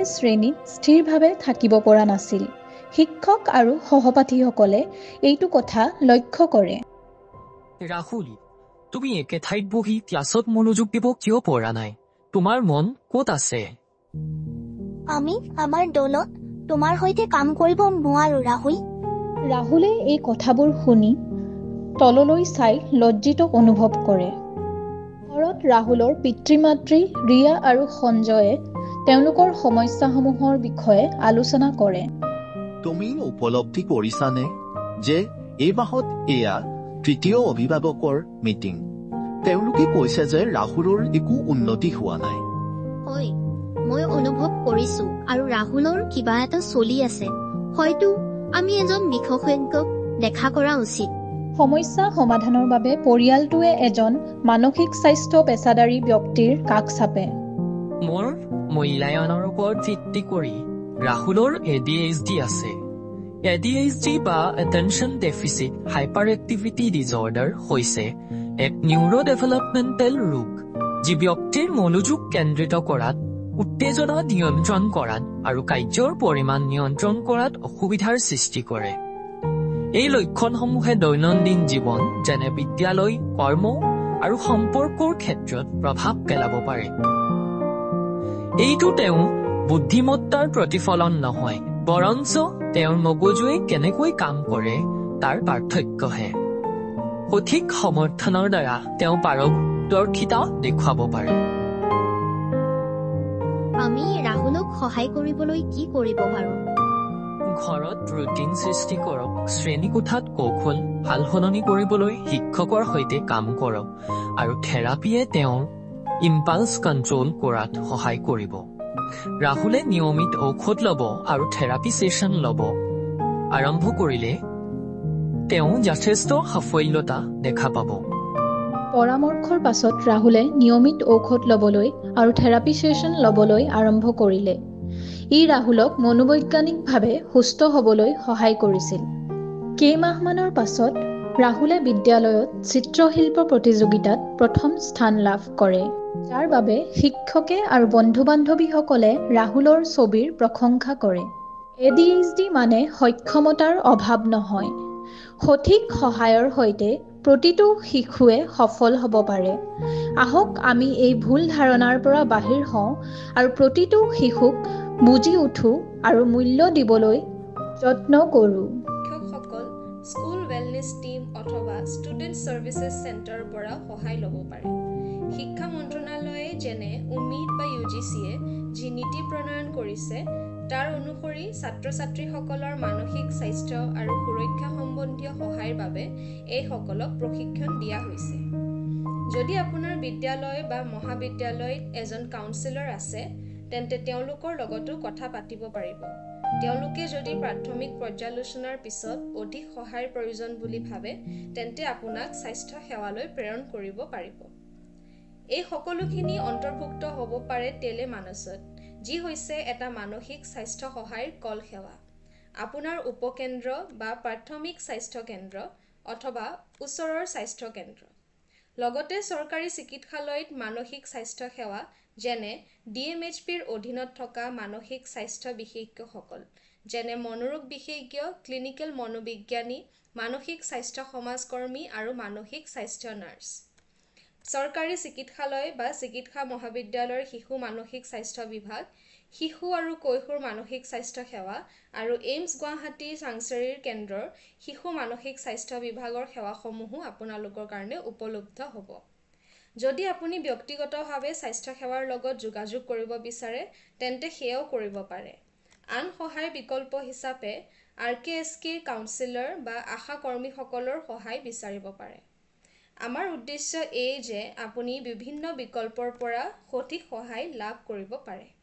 শ্ৰেণীত স্থিৰভাৱে থাকিব পৰা নাছিল। শিক্ষক আৰু সহপাঠীসকলে এইটো কথা লক্ষ্য কৰে। ৰাহুল, তুমি একে ঠাইত বহি ক্লাছত মনোযোগ দিব কিয় পৰা নাই? তোমাৰ মন ক'ত আছে? আমি আমাৰ দলত তোমাৰ সৈতে কাম কৰিব নোৱাৰো, ৰাহুল। ৰাহুলে এই কথাবোৰ শুনি তললৈ চাই লজ্জিত অনুভৱ কৰে। ঘৰত ৰাহুলৰ পিতৃ-মাতৃ ৰিয়া আৰু সঞ্জয়ে তেওঁলোকৰ সমস্যাসমূহৰ বিষয়ে আলোচনা কৰে। তুমি উপলব্ধি কৰিছানে যে এই মাহত এয়া তৃতীয় অভিভাৱকৰ মিটিং। তেওঁলোকে কৈছে যে ৰাহুলৰ একো উন্নতি হোৱা নাই। হয়, মই অনুভৱ কৰিছো আৰু ৰাহুলৰ কিবা এটা চলি আছে। হয়তো আমি এজন বিশেষজ্ঞক দেখা কৰা উচিত। সমস্যা সমাধানৰ বাবে পৰিয়ালটোৱে এজন মানসিক স্বাস্থ্য পেছাদাৰী ব্যক্তিৰ কাষ চাপে। মোৰ মূল্যায়নৰ ওপৰত ভিত্তি কৰি ৰাহুলৰ ADHD আছে। ADHD বা attention deficit hyper activity disorder হৈছে এক নিউৰো ডেভেলপমেণ্টেল ৰোগ, যি ব্যক্তিৰ মনোযোগ কেন্দ্ৰিত কৰাত, উত্তেজনা নিয়ন্ত্ৰণ কৰাত আৰু কাৰ্যৰ পৰিমাণ নিয়ন্ত্ৰণ কৰাত অসুবিধাৰ সৃষ্টি কৰে। এই লক্ষণসমূহে দৈনন্দিন জীৱন যেনে বিদ্যালয়, কৰ্ম আৰু সম্পৰ্কৰ ক্ষেত্ৰত প্ৰভাৱ পেলাব পাৰে। এইটো তেওঁ বুদ্ধিমত্তাৰ প্ৰতিফলন নহয়, বৰঞ্চ তেওঁৰ মগজুৱে কেনেকৈ কাম কৰে তাৰ পাৰ্থক্যহে। সঠিক সমৰ্থনৰ দ্বাৰা তেওঁ পাৰদৰ্শিতা দেখুৱাব পাৰে। আমি ৰাহুলক সহায় কৰিবলৈ কি কৰিব পাৰোঁ? ঘৰত ৰুটিন সৃষ্টি কৰক, শ্ৰেণীকোঠাত কৌশল সালসলনি কৰিবলৈ শিক্ষকৰ সৈতে কাম কৰক, আৰু থেৰাপিয়ে তেওঁৰ ইম্পালছ কণ্ট্ৰল কৰাত সহায় কৰিব। ৰাহুলে নিয়মিত ঔষধ ল'ব আৰু থেৰাপি ছেছন ল'ব আৰম্ভ কৰিলে তেওঁ যথেষ্ট সাফল্যতা দেখা পাব। পৰামৰ্শৰ পাছত ৰাহুলে নিয়মিত ঔষধ ল'বলৈ আৰু থেৰাপি ছেছন ল'বলৈ আৰম্ভ কৰিলে। ই ৰাহুলক মনোবৈজ্ঞানিকভাৱে সুস্থ হ'বলৈ সহায় কৰিছিল। কেইমাহমানৰ পাছত ৰাহুলে বিদ্যালয়ত চিত্ৰশিল্প প্ৰতিযোগিতাত প্ৰথম স্থান লাভ কৰে, যাৰ বাবে শিক্ষকে আৰু বন্ধু-বান্ধৱীসকলে ৰাহুলৰ ছবিৰ প্ৰশংসা কৰে। ADHD মানে সক্ষমতাৰ অভাৱ নহয়। সঠিক সহায়ৰ সৈতে প্ৰতিটো শিশুৱে সফল হ'ব পাৰে। আহক আমি এই ভুল ধাৰণাৰ পৰা বাহিৰ হওঁ আৰু প্ৰতিটো শিশুক বুজি উঠো আৰু মূল্য দিবলৈ যত্ন কৰোঁ। শিক্ষকসকল স্কুল ৱেলনেছ টিম অথবা ষ্টুডেণ্ট ছাৰ্ভিচেছ চেণ্টাৰৰ পৰা সহায় ল'ব পাৰে। শিক্ষা মন্ত্ৰণালয়ে যেনে উমিদ বা UGCয়ে যি নীতি প্ৰণয়ন কৰিছে তাৰ অনুসৰি ছাত্ৰ-ছাত্ৰীসকলৰ মানসিক স্বাস্থ্য আৰু সুৰক্ষা সম্বন্ধীয় সহায়ৰ বাবে এইসকলক প্ৰশিক্ষণ দিয়া হৈছে। যদি আপোনাৰ বিদ্যালয় বা মহাবিদ্যালয়ত এজন কাউন্সিলৰ আছে, তেন্তে তেওঁলোকৰ লগতো কথা পাতিব পাৰিব। তেওঁলোকে যদি প্ৰাথমিক পৰ্যালোচনাৰ পিছত অধিক সহায়ৰ প্ৰয়োজন বুলি ভাবে, তেন্তে আপোনাক স্বাস্থ্য সেৱালৈ প্ৰেৰণ কৰিব পাৰিব। এই সকলোখিনি অন্তৰ্ভুক্ত হ'ব পাৰে টেলিমানছত, যি হৈছে এটা মানসিক স্বাস্থ্য সহায়ৰ কল সেৱা। আপোনাৰ উপকেন্দ্ৰ বা প্ৰাথমিক স্বাস্থ্য কেন্দ্ৰ অথবা ওচৰৰ স্বাস্থ্য কেন্দ্ৰ। লগতে চৰকাৰী চিকিৎসালয়ত মানসিক স্বাস্থ্য সেৱা যেনে DMHPৰ অধীনত থকা মানসিক স্বাস্থ্য বিশেষজ্ঞসকল যেনে মনোৰোগ বিশেষজ্ঞ, ক্লিনিকেল মনোবিজ্ঞানী, মানসিক স্বাস্থ্য সমাজকৰ্মী আৰু মানসিক স্বাস্থ্য নাৰ্ছ। চৰকাৰী চিকিৎসালয় বা চিকিৎসা মহাবিদ্যালয়ৰ শিশু মানসিক স্বাস্থ্য বিভাগ, শিশু আৰু কৈশোৰ মানসিক স্বাস্থ্য সেৱা আৰু এইমছ গুৱাহাটী চাংচাৰীৰ কেন্দ্ৰৰ শিশু মানসিক স্বাস্থ্য বিভাগৰ সেৱাসমূহো আপোনালোকৰ কাৰণে উপলব্ধ হ'ব। যদি আপুনি ব্যক্তিগতভাৱে স্বাস্থ্য সেৱাৰ লগত যোগাযোগ কৰিব বিচাৰে, তেন্তে সেয়াও কৰিব পাৰে। আন সহায়ৰ বিকল্প হিচাপে RKSK কাউন্সিলৰ বা আশা কৰ্মীসকলৰ সহায় বিচাৰিব পাৰে। আমাৰ উদ্দেশ্য এই যে আপুনি বিভিন্ন বিকল্পৰ পৰা সঠিক সহায় লাভ কৰিব পাৰে।